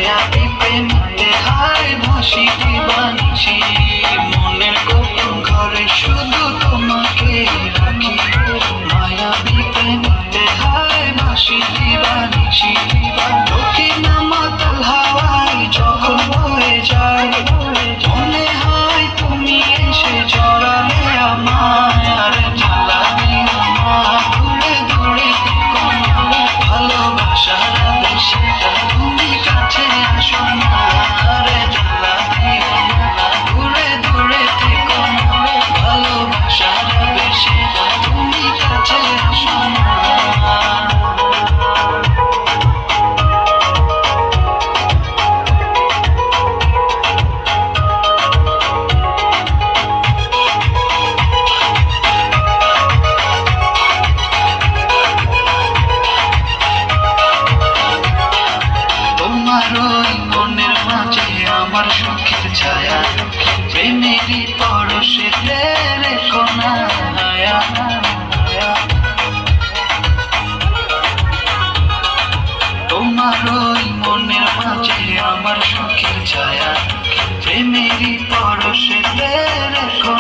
মায়াবী প্রেমেতে হায় ভাসি দিবানিছি, মনের গোপন ঘরে শুধু তোমাকে রাখি। মায়াবী প্রেমেতে হায় ভাসি দিবানিছি, দক্ষিণা মাতাল হাওয়ায় যখন বয়ে যায়, মনে হয় তুমি এসে জড়ালে আমায়। আর জ্বালাবে আমার দূরে দূরে থেকো না, ভালোবাসার আবেশে তুমি কাছে আসো না। আর জ্বালাবে আমার দূরে দূরে থেকো না, ভালোবাসার আবেশে তুমি কাছে আসো না। তোমার ওই মনের মাঝে আমার সুখের ছায়া, প্রেমেরই পরশে রেখো না হায়া। তোমার ওই মনের মাঝে আমার সুখের ছায়া, প্রেমেরই পরশে রেখো